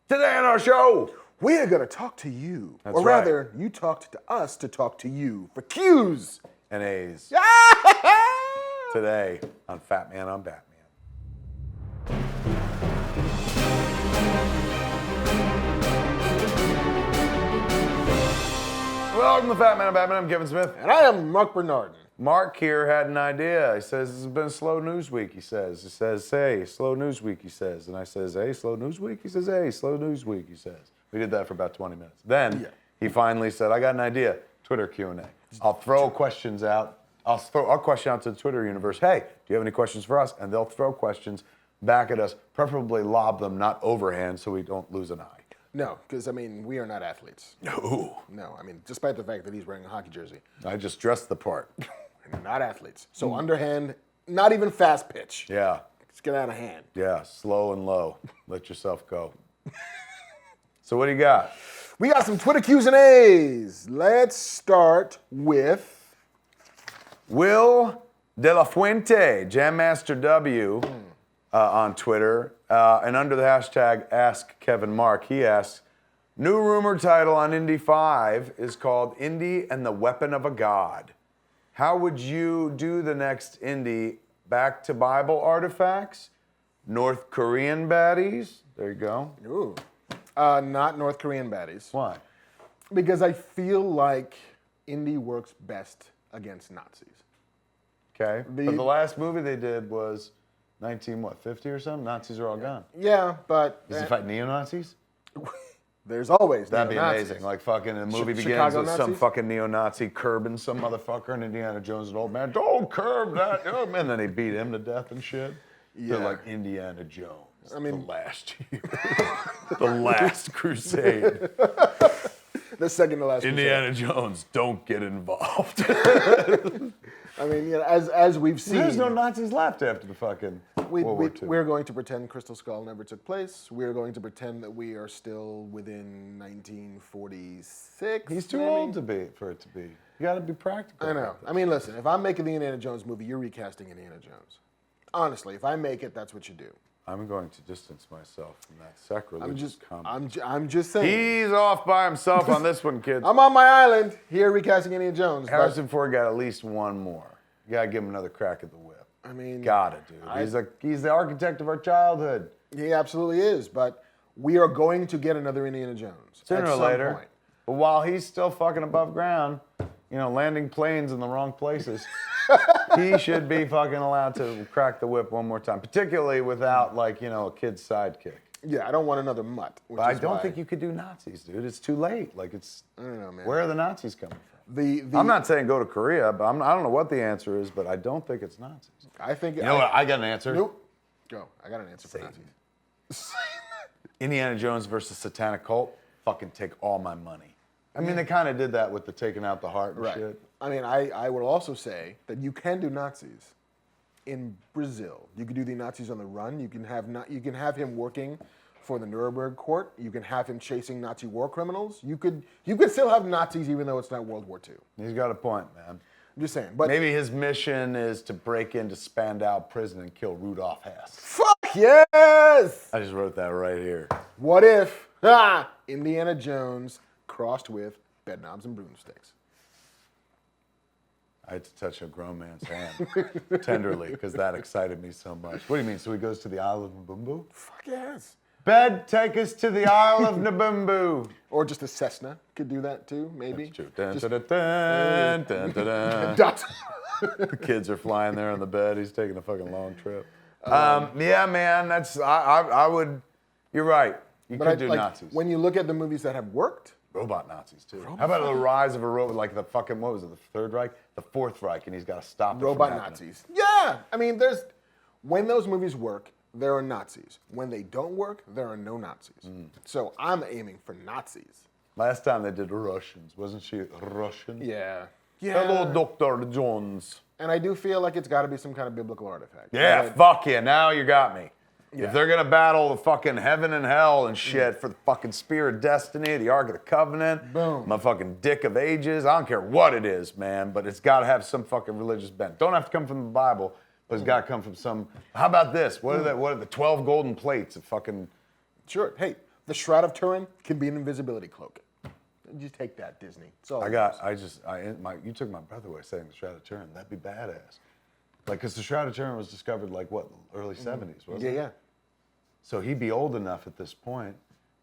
Today on our show, we are going to talk to you. That's or rather, you talked to us to talk to you for Q's and A's. Today on Fatman on Batman. Welcome to Fatman on Batman. I'm Kevin Smith. And I am Marc Bernardin. Mark here had an idea. He says, this has been a slow news week, he says. He says, hey, slow news week, he says. And I says, hey, slow news week? He says, hey, slow news week, he says. We did that for about 20 minutes. Then he finally said, I got an idea. Twitter Q&A. I'll throw questions out. I'll throw our question out to the Twitter universe. Hey, do you have any questions for us? And they'll throw questions back at us, preferably lob them, not overhand, so we don't lose an eye. No, because, I mean, we are not athletes. No. No, I mean, despite the fact that he's wearing a hockey jersey. I just dressed the part. We're not athletes. So underhand, not even fast pitch. Yeah. Let's get out of hand. Yeah, slow and low. Let yourself go. So what do you got? We got some Twitter Q's and A's. Let's start with Will De La Fuente, Jam Master W, on Twitter, and under the hashtag AskKevinMark, he asks, new rumor title on Indy 5 is called Indy and the Weapon of a God. How would you do the next Indy? Back to Bible artifacts? North Korean baddies? There you go. Ooh. Not North Korean baddies. Why? Because I feel like Indy works best against Nazis. Okay. But the last movie they did was 50 or something? Nazis are all gone. Yeah, but... Does he fight neo-Nazis? There's always That'd be neo-Nazis. amazing. Like fucking the movie begins Chicago with some Nazis? fucking neo-Nazi curbing some motherfucker, and Indiana Jones, an old man, don't curb that. And then they beat him to death and shit. Yeah. They're like Indiana Jones. I mean, the last year. The last crusade. The second to last. Indiana Jones, don't get involved. I mean, you know, as we've seen, There's no Nazis left after the fucking World War II. we're going to pretend Crystal Skull never took place. We're going to pretend that we are still within 1946. He's too maybe? old for it to be. You got to be practical. I know. I mean, listen, if I'm making the Indiana Jones movie, you're recasting Indiana Jones. Honestly, if I make it, that's what you do. I'm going to distance myself from that sacrilegious comment. I'm just saying. He's off by himself on this one, kids. I'm on my island here recasting Indiana Jones. Harrison Ford got at least one more. You gotta give him another crack at the whip. I mean, Gotta, dude. He's the architect of our childhood. He absolutely is, but we are going to get another Indiana Jones Sooner at or some later. point. But while he's still fucking above ground, landing planes in the wrong places, he should be fucking allowed to crack the whip one more time, particularly without a kid's sidekick. Yeah, I don't want another mutt. But I don't think you could do Nazis, dude. It's too late. I don't know, man. Where are the Nazis coming from? I'm not saying go to Korea, but I don't know what the answer is, but I don't think it's Nazis. I think... You know what? I got an answer. Nope. Go. I got an answer for Nazis. Indiana Jones versus Satanic Cult. Fucking take all my money. I mean, they kind of did that with the taking out the heart and shit. I mean, I will also say that you can do Nazis in Brazil. You could do the Nazis on the run. You can have him working for the Nuremberg court. You can have him chasing Nazi war criminals. You could still have Nazis even though it's not World War II. He's got a point, man. I'm just saying. But maybe his mission is to break into Spandau prison and kill Rudolf Hess. Fuck yes! I just wrote that right here. What if Indiana Jones crossed with bedknobs and broomsticks? I had to touch a grown man's hand tenderly because that excited me so much. What do you mean? So he goes to the Isle of Nabumbu? Fuck yes. Bed, take us to the Isle of Nabumbu. Or just a Cessna could do that too, maybe. That's true. Dun, dun, dun, dun, dun. The kids are flying there on the bed. He's taking a fucking long trip. Yeah, man. I would. You're right. You could do Nazis. When you look at the movies that have worked. Robot Nazis too. How about the rise of a robot, like the fucking, what was it, the Third Reich? The Fourth Reich, and he's got to stop it Robot from happening. Nazis. Yeah. I mean, when those movies work, there are Nazis. When they don't work, there are no Nazis. So I'm aiming for Nazis. Last time they did Russians. Wasn't she Russian? Yeah. Hello, Dr. Jones. And I do feel like it's got to be some kind of biblical artifact. Yeah, fuck yeah. Now you got me. Yeah. If they're going to battle the fucking heaven and hell and shit for the fucking Spear of Destiny, the Ark of the Covenant, Boom. my fucking Dick of Ages, I don't care what it is, man, but it's got to have some fucking religious bent. Don't have to come from the Bible, but it's got to come from some... How about this? What are the 12 golden plates of fucking... Sure. Hey, The Shroud of Turin can be an invisibility cloak. Just take that, Disney. You took my breath away saying the Shroud of Turin. That'd be badass. Like, because the Shroud of Turin was discovered like what, early 70s, wasn't it? Yeah. So he'd be old enough at this point,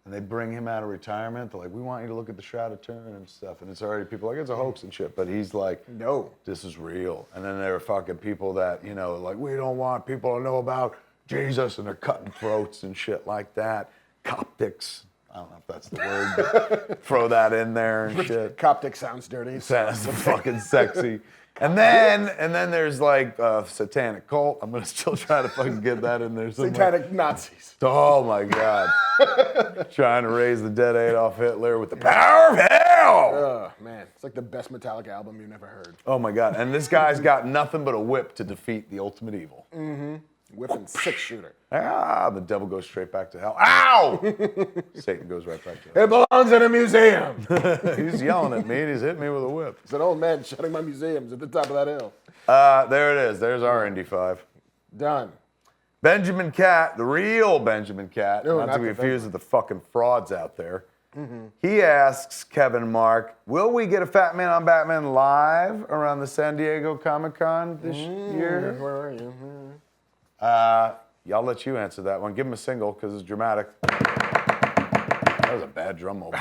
and they bring him out of retirement. They're like, we want you to look at the Shroud of Turin and stuff. And it's already people like, it's a hoax and shit. But he's like, no, this is real. And then there are fucking people that, you know, like, we don't want people to know about Jesus, and they're cutting throats and shit like that. Coptics. I don't know if that's the word, but throw that in there and shit. Coptic sounds dirty. Sounds fucking sexy. And then there's like satanic cult. I'm gonna still try to fucking get that in there somewhere. Satanic Nazis. Oh my God. Trying to raise the dead Adolf Hitler with the power of hell. Oh man, it's like the best Metallica album you've never heard. Oh my God. And this guy's got nothing but a whip to defeat the ultimate evil. Mm-hmm. Whipping 6-shooter. The devil goes straight back to hell. Ow! Satan goes right back to hell. It belongs in a museum. He's yelling at me and he's hitting me with a whip. It's an old man shutting my museums at the top of that hill. There it is. There's our Indy 5. Done. Benjamin Cat, the real Benjamin Cat, No, not to be confused with the fucking frauds out there. Mm-hmm. He asks Kevin and Mark, will we get a Fatman on Batman live around the San Diego Comic-Con this year? Where are you? I'll let you answer that one. Give him a single because it's dramatic. That was a bad drum roll.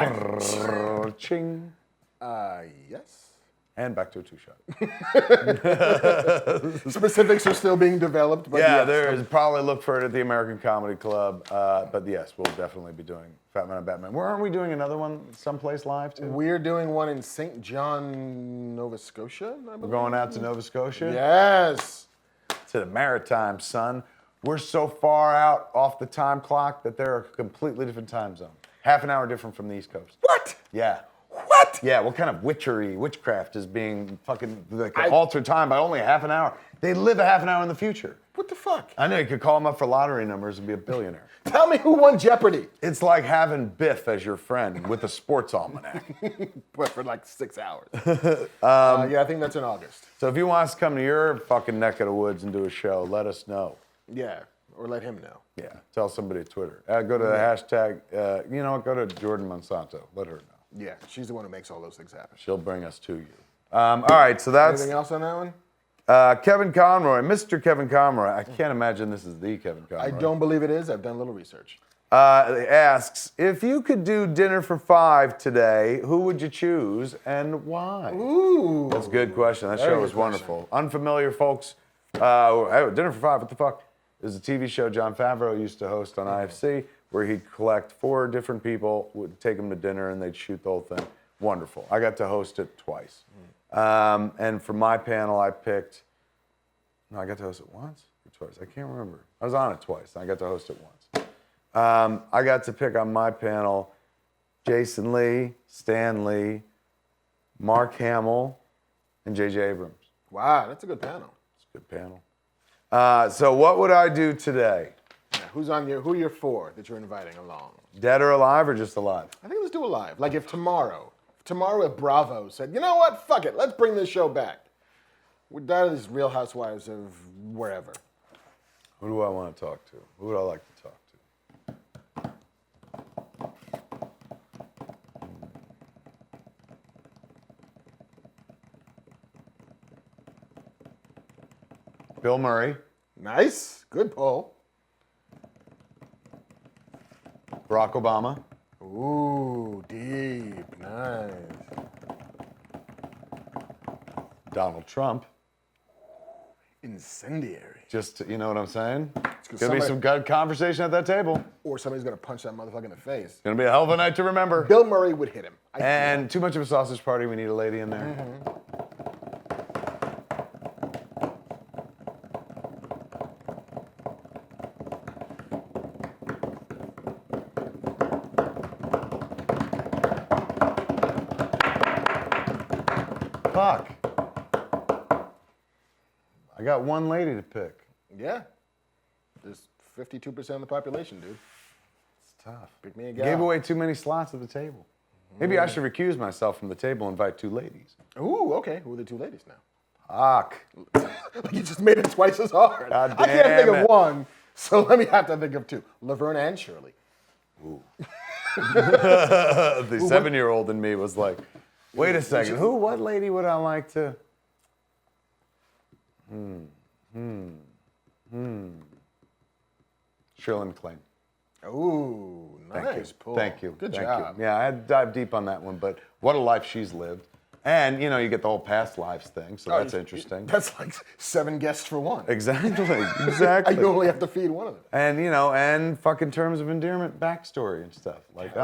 Ching. Yes. And back to a two-shot. Specifics are still being developed. But Yeah, yes. there is. Probably look for it at the American Comedy Club. But yes, we'll definitely be doing Fatman on Batman. Where aren't we doing another one someplace live too? We're doing one in St. John, Nova Scotia. We're going out to Nova Scotia? Yes. To the Maritime, son. We're so far out off the time clock that they're a completely different time zone. Half an hour different from the East Coast. What? Yeah. What? Yeah, what kind of witchcraft is being fucking altered time by only a half an hour? They live a half an hour in the future. What the fuck? I know, you could call them up for lottery numbers and be a billionaire. Tell me who won Jeopardy. It's like having Biff as your friend with a sports almanac. But for like 6 hours. Yeah, I think that's in August. So if you want us to come to your fucking neck of the woods and do a show, let us know. Yeah, or let him know. Yeah, tell somebody at Twitter. Go to the hashtag, you know what, go to Jordan Monsanto. Let her know. Yeah, she's the one who makes all those things happen. She'll bring us to you. All right, so that's... Anything else on that one? Kevin Conroy, Mr. Kevin Conroy. I can't imagine this is the Kevin Conroy. I don't believe it is. I've done a little research. Asks, if you could do dinner for 5 today, who would you choose and why? Ooh. That's a good question. That Very show good was wonderful. Unfamiliar folks. Dinner for 5, what the fuck? There's a TV show Jon Favreau used to host on IFC where he'd collect 4 different people, would take them to dinner, and they'd shoot the whole thing. Wonderful. I got to host it twice. And for my panel, I picked... No, I got to host it once or twice. I can't remember. I was on it twice, and I got to host it once. I got to pick on my panel Jason Lee, Stan Lee, Mark Hamill, and J.J. Abrams. Wow, that's a good panel. It's a good panel. So what would I do today? Yeah, who are your 4 that you're inviting along? Dead or alive or just alive? I think let's do a live. Like if tomorrow if Bravo said, you know what, fuck it, let's bring this show back. We're done with these Real Housewives of wherever. Who do I want to talk to? Who would I like to talk to? Bill Murray. Nice. Good poll. Barack Obama. Ooh, deep. Nice. Donald Trump. Incendiary. Just, you know what I'm saying? It's Gonna be some good conversation at that table. Or somebody's gonna punch that motherfucker in the face. Gonna be a hell of a night to remember. Bill Murray would hit him. And too much of a sausage party. We need a lady in there. Mm-hmm. Fuck. I got one lady to pick. Yeah. There's 52% of the population, dude. It's tough. Pick me a gal. Gave away too many slots at the table. Maybe I should recuse myself from the table and invite 2 ladies. Ooh, okay. Who are the 2 ladies now? Fuck. You just made it twice as hard. God I can't think damn of it. one, so let me have to think of 2. Laverne and Shirley. Ooh. The 7-year-old in me was like, wait a second, what lady would I like to? Shirley MacLaine. Ooh, nice pull. Thank you. Good Thank job. you. Yeah, I had to dive deep on that one, but what a life she's lived. And, you know, you get the whole past lives thing, so that's interesting. That's like 7 guests for one. Exactly, I exactly. only have to feed one of them. And, you know, and fucking terms of endearment backstory and stuff. Like,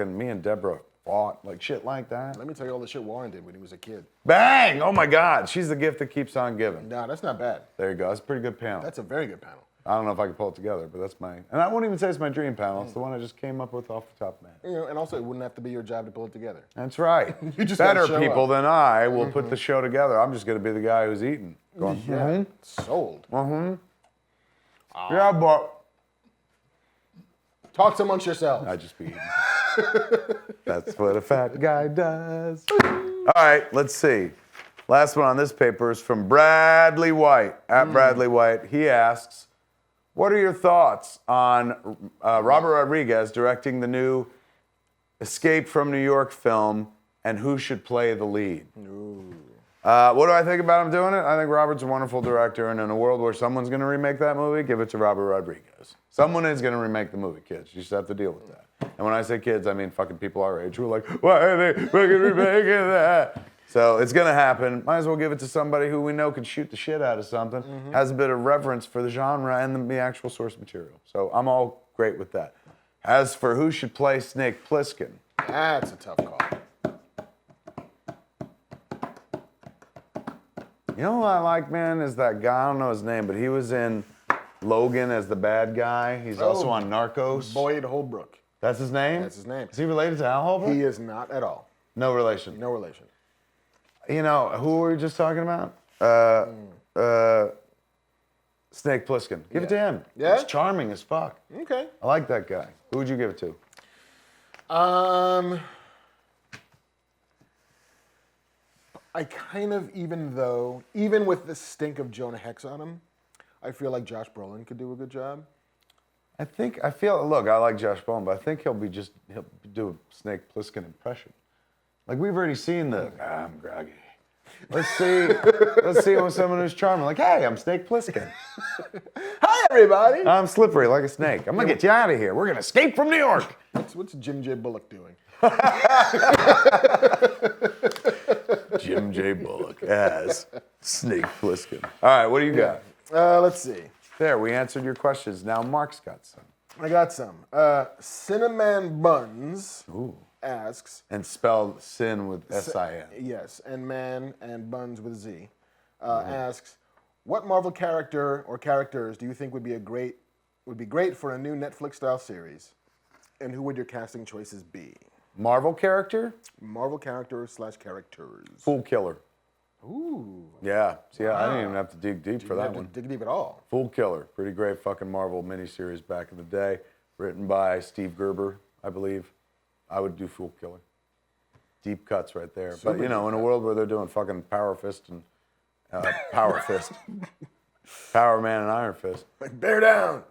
me and Deborah fought, like shit like that. Let me tell you all the shit Warren did when he was a kid. Bang! Oh my God, she's the gift that keeps on giving. Nah, that's not bad. There you go, that's a pretty good panel. That's a very good panel. I don't know if I can pull it together, but that's and I won't even say it's my dream panel. It's the one I just came up with off the top of my head. You know, and also it wouldn't have to be your job to pull it together. That's right. You just Better gotta show people up. than I will put the show together. I'm just going to be the guy who's eating. Going, Yeah. Sold. yeah, but Talk amongst yourselves. I just be eating. That's what a fat guy does. All right, let's see. Last one on this paper is from Bradley White, at Bradley White. He asks, what are your thoughts on Robert Rodriguez directing the new Escape from New York film, and who should play the lead? What do I think about him doing it? I think Robert's a wonderful director, and in a world where someone's going to remake that movie, give it to Robert Rodriguez. Someone is going to remake the movie, kids. You just have to deal with that. And when I say kids, I mean fucking people our age who are like, why are they fucking remaking that? So it's going to happen. Might as well give it to somebody who we know can shoot the shit out of something, has a bit of reverence for the genre and the actual source material. So I'm all great with that. As for who should play Snake Plissken, That's a tough call. you know what I like, man, is that guy, I don't know his name, but he was in Logan as the bad guy. He's also on Narcos. Boyd Holbrook. That's his name? That's his name. Is he related to Al Holbrook? He is not at all. No relation. No relation. You know, who were we just talking about? Snake Plissken. Give it to him. Yeah? He's charming as fuck. Okay. I like that guy. Who would you give it to? I kind of, even with the stink of Jonah Hex on him, I feel like Josh Brolin could do a good job. Look, I like Josh Brolin, but I think he'll do a Snake Plissken impression. Like, we've already seen I'm groggy. Let's see with someone who's charming. Like, hey, I'm Snake Plissken. Hi, everybody. I'm slippery like a snake. I'm gonna get you out of here. We're gonna escape from New York. What's Jim J. Bullock doing? Jim J. Bullock as Snake Plissken. All right, what do you got? Let's see. There, we answered your questions. Now Marc's got some. I got some. Cinnamon Buns asks. And spelled sin with S-I-N. Yes, and man and buns with Z. Asks, what Marvel character or characters do you think would be great for a new Netflix style series? And who would your casting choices be? Marvel character? Marvel character / characters. Fool Killer. Ooh. Yeah. See, I didn't even have to dig deep for that one. Dig deep at all. Fool Killer. Pretty great fucking Marvel miniseries back in the day. Written by Steve Gerber, I believe. I would do Fool Killer. Deep cuts right there. But, you know, in a world where they're doing fucking Power Fist and Power Fist. Power Man and Iron Fist. Like, bear down.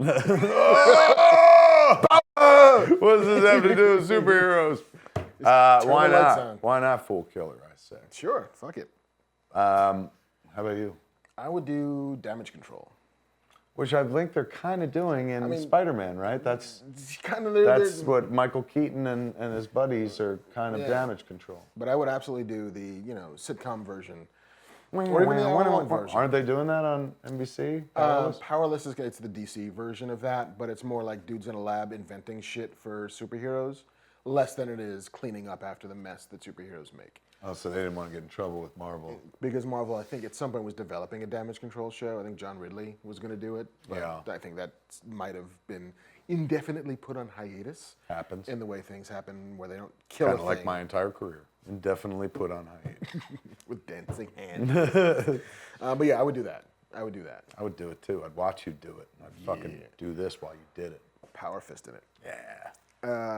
What does this have to do with superheroes? Why the lights not? on. Why not Fool Killer, I say. Sure, fuck it. How about you? I would do damage control. Which I think they're kind of doing in Spider-Man, right? That's what Michael Keaton and his buddies are kind of damage control. But I would absolutely do the, sitcom version. Or even the hour-long version. Aren't they doing that on NBC? Powerless it's the DC version of that, but it's more like dudes in a lab inventing shit for superheroes, less than it is cleaning up after the mess that superheroes make. Oh, so they didn't want to get in trouble with Marvel. Because Marvel, I think at some point was developing a damage control show. I think John Ridley was going to do it. But I think that might have been indefinitely put on hiatus. Happens. In the way things happen where they don't kill a thing. Kind of like my entire career. Indefinitely put on hiatus. With dancing hands. But yeah, I would do that. I would do it too. I'd watch you do it. I'd fucking do this while you did it. Power fist in it. Yeah.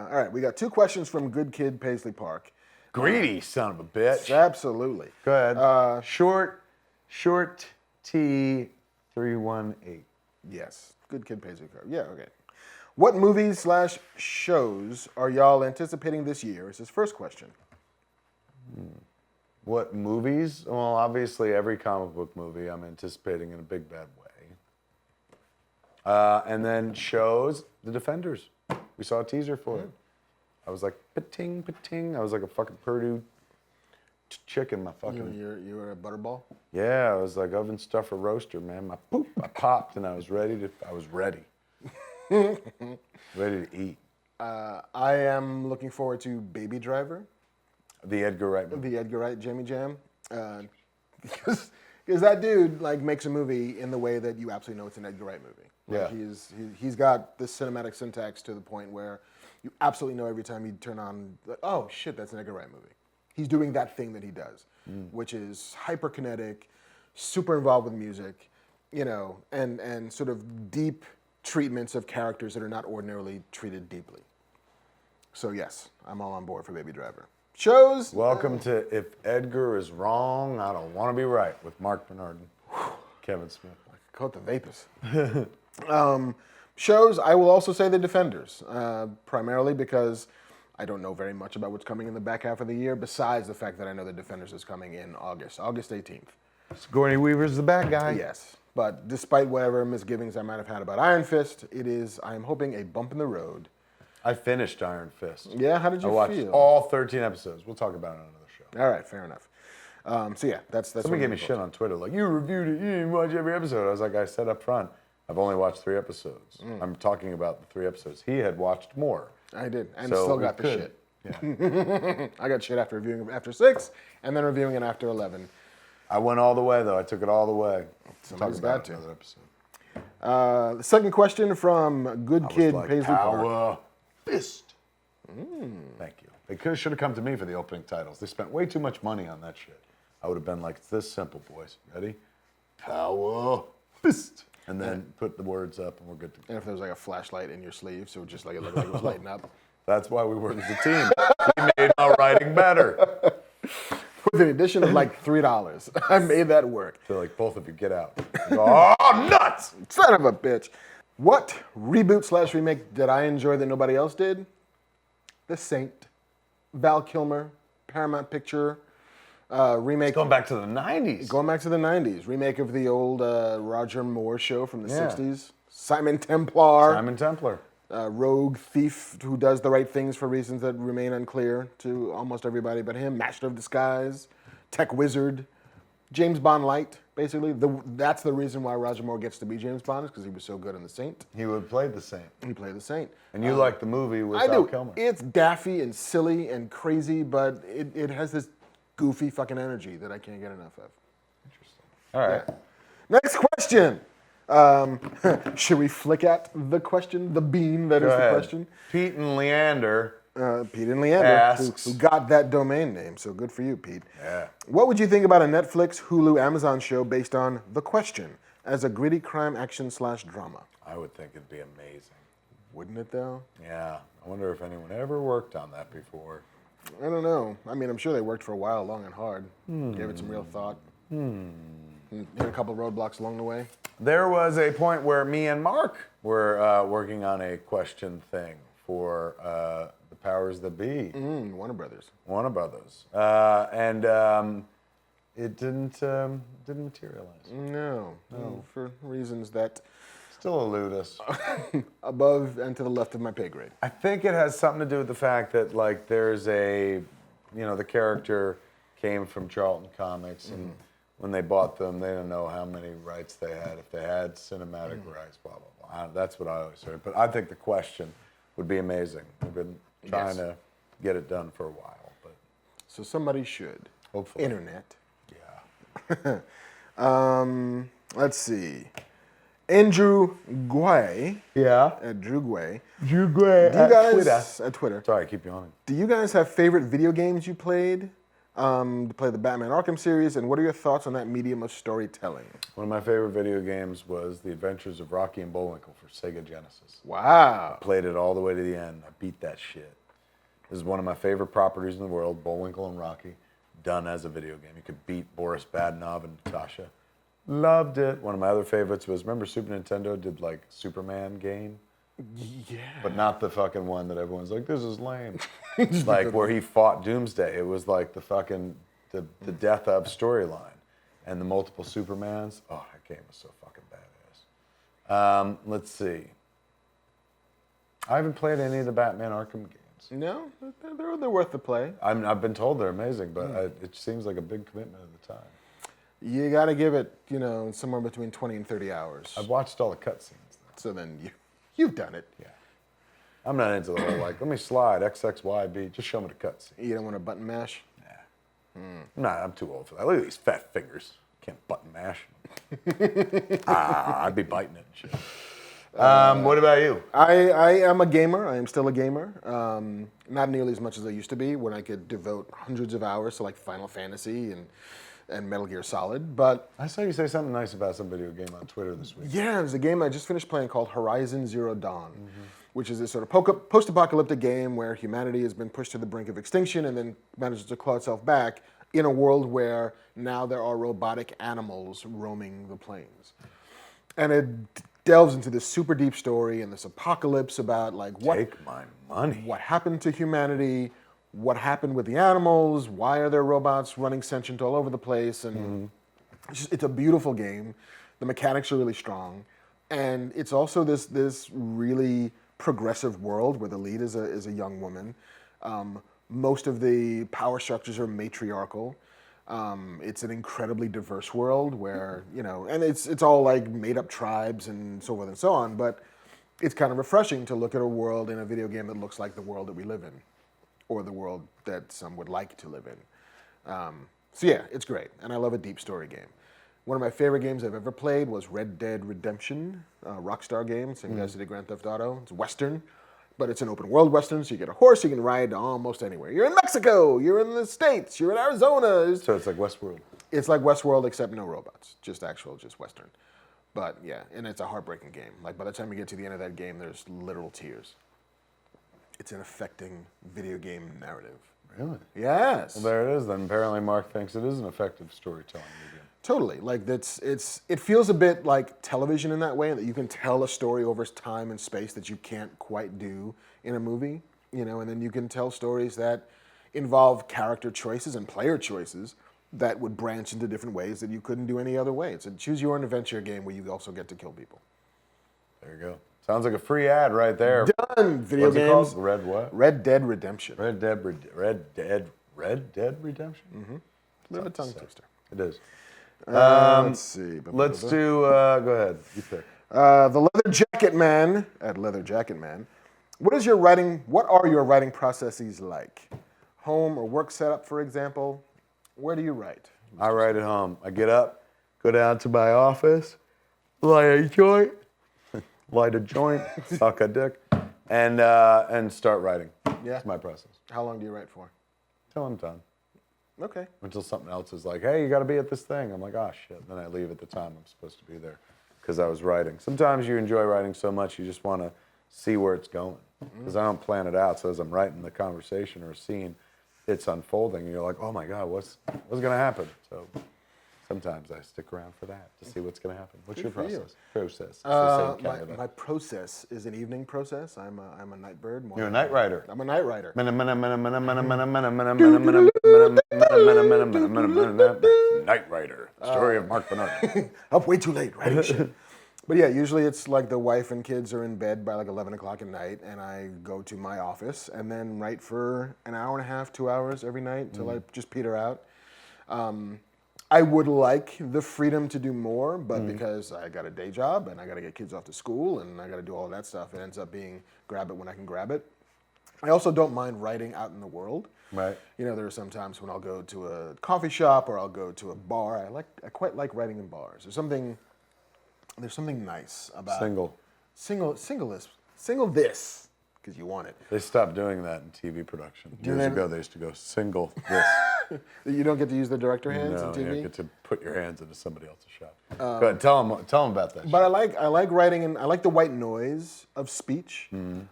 All right, we got 2 questions from Good Kid Paisley Park. Greedy son of a bitch. Absolutely. Go ahead. Short T318. Yes. Good Kid Paisley Park. Yeah, okay. What movies / shows are y'all anticipating this year? Is his first question. What movies? Well, obviously every comic book movie I'm anticipating in a big bad way. And then shows, The Defenders. We saw a teaser for it. I was like, pa-ting, pa-ting. I was like a fucking Purdue chicken, my fucking... You were a butterball? Yeah, I was like oven stuffer roaster, man. I popped and I was ready. Ready to eat. I am looking forward to Baby Driver. The Edgar Wright movie. The Edgar Wright Jimmy Jam. Because that dude like makes a movie in the way that you absolutely know it's an Edgar Wright movie. Like, Yeah. He's got this cinematic syntax to the point where you absolutely know every time you turn on, like, oh shit, that's an Edgar Wright movie. He's doing that thing that he does, which is hyperkinetic, super involved with music, you know, and sort of deep treatments of characters that are not ordinarily treated deeply. So yes, I'm all on board for Baby Driver. Shows. Welcome to If Edgar is Wrong, I Don't Want to Be Right with Marc Bernardin, Kevin Smith. Coat the vapors. Shows, I will also say The Defenders, primarily because I don't know very much about what's coming in the back half of the year, besides the fact that I know The Defenders is coming in August 18th. Sigourney Weaver's the bad guy. Yes, but despite whatever misgivings I might have had about Iron Fist, I am hoping, a bump in the road. I finished Iron Fist. Yeah, how did you I feel? watched all 13 episodes. We'll talk about it on another show. All right, fair enough. So yeah, that's Somebody gave me shit on Twitter, like, you reviewed it, you didn't watch every episode. I was like, I said up front, I've only watched 3 episodes. I'm talking about the 3 episodes. He had watched more. I did, and So still we got the could. shit. Yeah. I got shit after reviewing it after 6, and then reviewing it after 11. I went all the way, though. I took it all the way. Somebody's Talk about got to. another episode. The second question from Good Kid like, Paisley Park. Power Fist. Thank you. They should have come to me for the opening titles. They spent way too much money on that shit. I would have been like, it's this simple, boys. Ready? Power Fist. And then put the words up and we're good to go. And if there was like a flashlight in your sleeve, so just like it looked like it was lighting up. That's why we worked as a team. He made my writing better. With an addition of like $3. I made that work. So like both of you get out. You go, oh, nuts! Son of a bitch. What reboot / remake did I enjoy that nobody else did? The Saint. Val Kilmer. Paramount Picture. Remake. Going back to the 90s. Going back to the 90s. Remake of the old Roger Moore show from the 60s. Simon Templar. Simon Templar. Rogue thief who does the right things for reasons that remain unclear to almost everybody but him. Master of Disguise. Tech Wizard. James Bond Light, basically. That's the reason why Roger Moore gets to be James Bond, is because he was so good in The Saint. He would play the Saint. He played the Saint. And you like the movie with I Val do. Kilmer. It's daffy and silly and crazy, but it has this goofy fucking energy that I can't get enough of. Interesting. All right. Yeah. Next question. Should we flick at the question, the bean that Go is ahead. the question? Pete and Leander. Pete and Leander, asks. who got that domain name, so good for you, Pete. Yeah. What would you think about a Netflix, Hulu, Amazon show based on The Question as a gritty crime action / drama? I would think it'd be amazing. Wouldn't it, though? Yeah. I wonder if anyone ever worked on that before. I don't know. I mean, I'm sure they worked for a while, long and hard. Gave it some real thought. Hit a couple roadblocks along the way. There was a point where me and Marc were working on a question thing for the powers that be. Warner Brothers. Warner Brothers. And it didn't materialize. No, for reasons that Still elude us. above and to the left of my pay grade. I think it has something to do with the fact that like there's the character came from Charlton Comics, and when they bought them, they didn't know how many rights they had, if they had cinematic rights, blah, blah, blah. That's what I always heard. But I think the question would be amazing. We've been trying to get it done for a while, but So somebody should. hopefully. Internet. Yeah. Let's see. Andrew Guay. Yeah. Drew Guay. Drew Gray Do you guys at Twitter? Sorry, keep yawning. Do you guys have favorite video games you played? To play the Batman Arkham series, and what are your thoughts on that medium of storytelling? One of my favorite video games was The Adventures of Rocky and Bullwinkle for Sega Genesis. Wow. Played it all the way to the end. I beat that shit. This is one of my favorite properties in the world, Bullwinkle and Rocky, done as a video game. You could beat Boris Badenov and Natasha. Loved it. One of my other favorites was, remember Super Nintendo did like Superman game? Yeah. But not the fucking one that everyone's like, this is lame. Like where he fought Doomsday. It was like the fucking, the death of storyline. And the multiple Supermans. Oh, that game was so fucking badass. Let's see. I haven't played any of the Batman Arkham games. No, they're worth the play. I've been told they're amazing, but it seems like a big commitment at the time. You got to give it, somewhere between 20 and 30 hours. I've watched all the cutscenes. So then you've done it. Yeah. I'm not into the whole, like, let me slide, X, X, Y, B. Just show me the cutscene. You don't want to button mash? Nah. I'm too old for that. Look at these fat fingers. Can't button mash. I'd be biting it and shit. What about you? I am a gamer. I am still a gamer. Not nearly as much as I used to be when I could devote hundreds of hours to like Final Fantasy and Metal Gear Solid. But I saw you say something nice about some video game on Twitter this week. yeah, there's a game I just finished playing called Horizon Zero Dawn, which is this sort of post-apocalyptic game where humanity has been pushed to the brink of extinction and then manages to claw itself back in a world where now there are robotic animals roaming the plains. And it delves into this super deep story and this apocalypse about like Take my money. what happened to humanity, what happened with the animals, why are there robots running sentient all over the place, and it's a beautiful game. The mechanics are really strong, and it's also this really progressive world where the lead is a young woman. Most of the power structures are matriarchal. It's an incredibly diverse world where, and it's all like made up tribes and so forth and so on, but it's kind of refreshing to look at a world in a video game that looks like the world that we live in, or the world that some would like to live in. So yeah, it's great, and I love a deep story game. One of my favorite games I've ever played was Red Dead Redemption, a Rockstar game, same guys that did Grand Theft Auto. It's Western, but it's an open world Western, so you get a horse, you can ride almost anywhere. You're in Mexico, you're in the States, you're in Arizona. So it's like Westworld. It's like Westworld except no robots, just Western. But yeah, and it's a heartbreaking game. Like by the time you get to the end of that game, there's literal tears. It's an affecting video game narrative. Really? Yes. Well, there it is. Then apparently Mark thinks it is an effective storytelling medium. Totally. Like it feels a bit like television in that way, that you can tell a story over time and space that you can't quite do in a movie, and then you can tell stories that involve character choices and player choices that would branch into different ways that you couldn't do any other way. It's a choose your own adventure game where you also get to kill people. There you go. Sounds like a free ad right there. Done. Video What's games. it called? Red what? Red Dead Redemption. Red Dead Redemption? Mm-hmm. Bit of a tongue twister. It is. Let's see. Let's do, go ahead. You pick. The Leather Jacket Man at Leather Jacket Man. What are your writing processes like? Home or work setup, for example. Where do you write? I write at home. I get up, go down to my office, light a joint, suck a dick, and start writing. Yeah. That's my process. How long do you write for? Till I'm done. Okay. Until something else is like, hey, you got to be at this thing. I'm like, oh, shit. Then I leave at the time I'm supposed to be there because I was writing. Sometimes you enjoy writing so much you just want to see where it's going because I don't plan it out. So as I'm writing the conversation or a scene, it's unfolding, and you're like, oh, my God, what's going to happen? So sometimes I stick around for that to see what's going to happen. What's your process? My process is an evening process. I'm a night bird. You're a night writer. I'm a night writer. Night writer. Story of Marc Bernardin. Up way too late, right? But yeah, usually it's like the wife and kids are in bed by like 11 o'clock at night, and I go to my office and then write for an hour and a half, 2 hours every night till I just peter out. I would like the freedom to do more, but because I got a day job and I got to get kids off to school and I got to do all of that stuff, it ends up being grab it when I can grab it. I also don't mind writing out in the world. Right. There are some times when I'll go to a coffee shop or I'll go to a bar. I quite like writing in bars. There's something nice about single this because you want it. They stopped doing that in TV production. Years ago, they used to go single this. You don't get to use the director hands in TV? No, you get to put your hands into somebody else's shot. Go ahead, tell them about that. But I like writing, and I like the white noise of speech.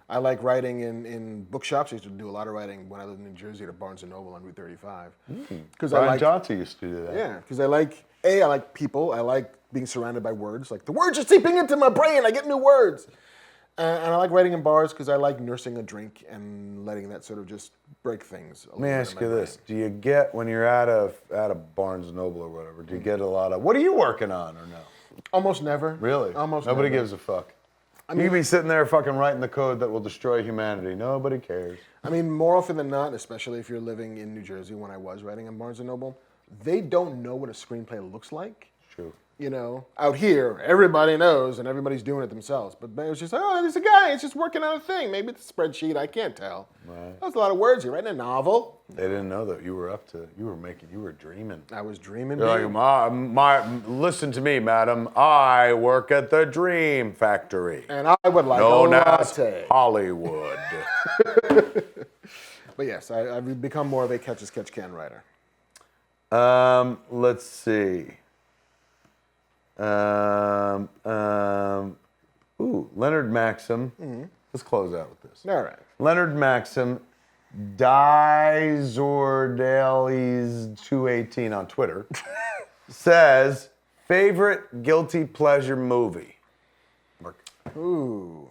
I like writing in bookshops. I used to do a lot of writing when I lived in New Jersey at Barnes & Noble on Route 35. Brian Johnson used to do that. Yeah, because I like people. I like being surrounded by words. Like, the words are seeping into my brain. I get new words. And I like writing in bars because I like nursing a drink and letting that sort of just break things. Let me ask you this: do you get when you're at a Barnes and Noble or whatever? Do you get a lot of "What are you working on?" or no? Almost never. Really? Almost Nobody never. gives a fuck. You can be sitting there fucking writing the code that will destroy humanity. Nobody cares. I mean, more often than not, especially if you're living in New Jersey when I was writing in Barnes & Noble, they don't know what a screenplay looks like. True. You know, out here, everybody knows and everybody's doing it themselves. But it was just, oh, there's a guy, it's just working on a thing. Maybe it's a spreadsheet, I can't tell. Right. That's a lot of words. You're writing a novel. They didn't know that you were dreaming. I was dreaming. You're like, listen to me, madam. I work at the Dream Factory. And I would like known a as latte. Hollywood. But yes, I've become more of a catch-as-catch-can writer. Let's see. Leonard Maxim. Let's close out with this. All right. Leonard Maxim, Diezordales218 on Twitter, says, favorite guilty pleasure movie? Marc. Ooh.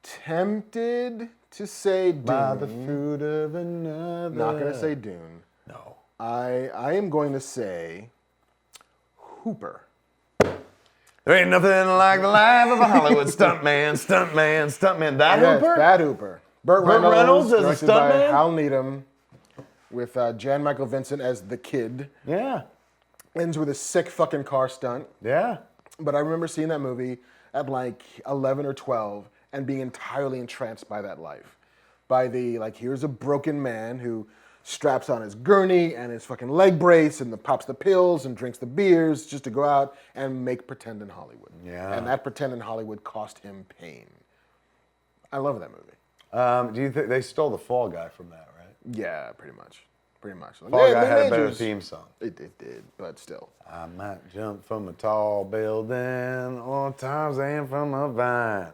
Tempted to say Dune. By the fruit of another. Not going to say Dune. No. I am going to say Hooper. There ain't nothing like the life of a Hollywood stuntman. That Yes, Hooper? that Hooper. Burt Reynolds as a directed by stuntman? Hal Needham, with Jan Michael Vincent as the kid. Yeah. Ends with a sick fucking car stunt. Yeah. But I remember seeing that movie at like 11 or 12 and being entirely entranced by that life. By the, like, here's a broken man who straps on his gurney and his fucking leg brace and pops the pills and drinks the beers just to go out and make pretend in Hollywood. Yeah. And that pretend in Hollywood cost him pain. I love that movie. Do you think they stole the Fall Guy from that, right? Yeah, pretty much. Pretty much. Like, Fall Guy the had a better Rangers- theme song. It did, but still. I might jump from a tall building or Tarzan from a vine,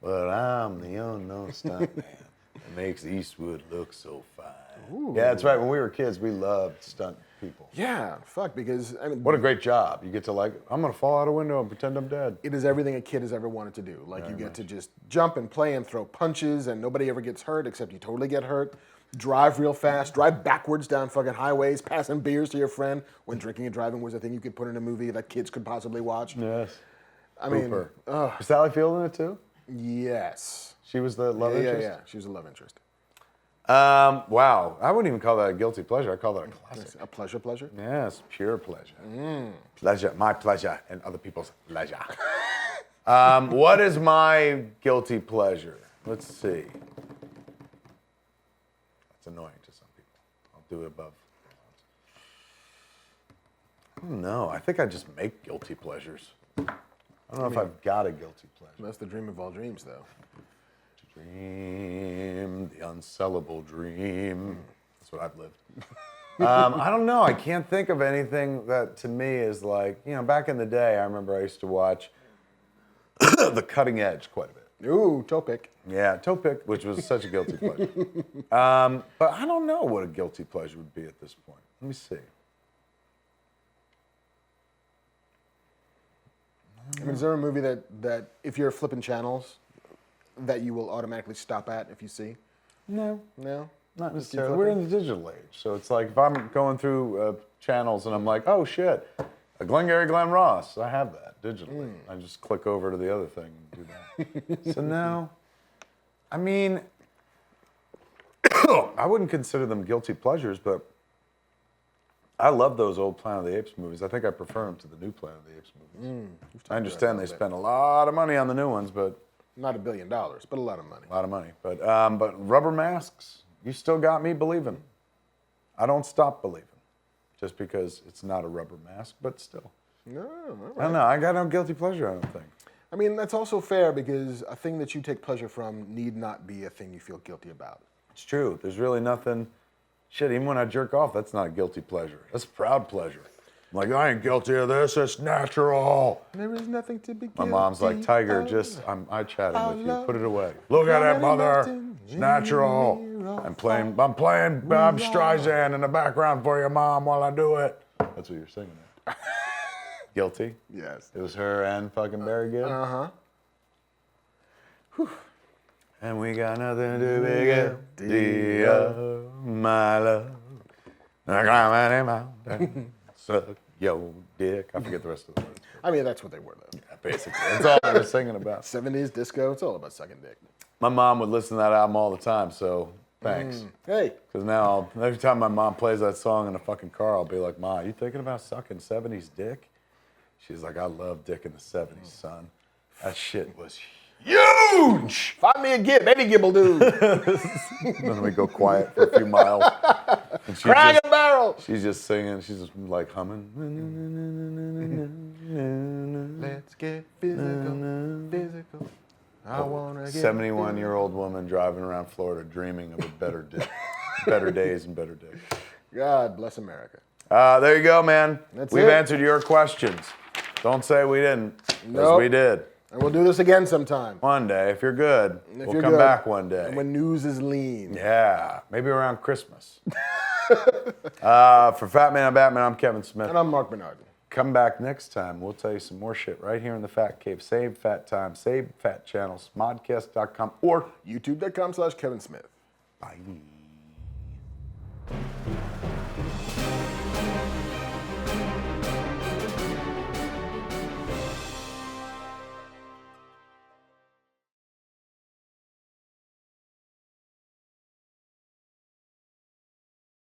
but I'm the unknown stuntman that makes Eastwood look so fine. Ooh. Yeah, that's right. When we were kids, we loved stunt people. Yeah, fuck, because I mean, What a great job. You get to I'm going to fall out a window and pretend I'm dead. it is everything a kid has ever wanted to do. Like, you get to just jump and play and throw punches, and nobody ever gets hurt except you totally get hurt. Drive real fast, drive backwards down fucking highways, passing beers to your friend when drinking and driving was a thing you could put in a movie that kids could possibly watch. Yes. I mean, Hooper. Was Sally Field in it too? yes. She was the love interest? Yeah. She was a love interest. Wow. I wouldn't even call that a guilty pleasure. I call that a classic. A pleasure. Yes, pure pleasure. Pleasure, my pleasure, and other people's pleasure. What is my guilty pleasure? Let's see. That's annoying to some people. I'll do it above. I don't know. I think I just make guilty pleasures. I don't know if I've got a guilty pleasure. That's the dream of all dreams, though. Dream, the unsellable dream. That's what I've lived. I don't know. I can't think of anything that to me is like, back in the day, I remember I used to watch The Cutting Edge quite a bit. Ooh, Topic. Yeah, Topic, which was such a guilty pleasure. But I don't know what a guilty pleasure would be at this point. Let me see. I mean, is there a movie that if you're flipping channels, that you will automatically stop at if you see? No. No? Not necessarily. We're in the digital age. So it's like if I'm going through channels and I'm like, oh shit, a Glengarry Glen Ross, I have that digitally. I just click over to the other thing and do that. So no, I mean, I wouldn't consider them guilty pleasures, but I love those old Planet of the Apes movies. I think I prefer them to the new Planet of the Apes movies. I understand they spent a lot of money on the new ones, but Not $1 billion, but a lot of money. a lot of money. But Rubber Masks, you still got me believing. I don't stop believing, just because it's not a rubber mask, but still. No, all right. I don't know. I got no guilty pleasure, I don't think. I mean, that's also fair because a thing that you take pleasure from need not be a thing you feel guilty about. It's true. There's really nothing. Shit, even when I jerk off, that's not a guilty pleasure. That's a proud pleasure. I'm like, I ain't guilty of this. It's natural. There is nothing to be guilty My mom's like, Tiger, of. I chatting with you. Put it away. Look at it, mother. It's natural. I'm playing Bob Streisand in the background for your mom while I do it. That's what you're singing at. Guilty? Yes. It was her and fucking Barry Gibb? Uh-huh. And we got nothing to make a deal, my love. I climb any mountain, suck your dick. I forget the rest of the words. I mean, that's what they were, though. Yeah, basically. That's all I was singing about. 70s disco, it's all about sucking dick. My mom would listen to that album all the time, so thanks. Hey, Because now, every time my mom plays that song in the fucking car, I'll be like, Ma, you thinking about sucking 70s dick? She's like, I love dick in the 70s, son. That shit was huge! find me a gib, any gibble do. Then we go quiet for a few miles. And Crag and barrel. she's just singing, she's just like humming. Let's get physical. I want to get 71-year-old woman driving around Florida dreaming of a better day, better days and better days. God bless America. There you go, man. That's We've it. answered your questions. Don't say we didn't, because Nope. we did. And we'll do this again sometime. One day, if you're good, If we'll you're come good. back one day. And when news is lean. Yeah, maybe around Christmas. For Fatman on Batman, I'm Kevin Smith. And I'm Marc Bernardin. Come back next time. We'll tell you some more shit right here in the Fat Cave. Same fat time, same fat channel, smodcast.com, or YouTube.com/Kevin Smith. bye.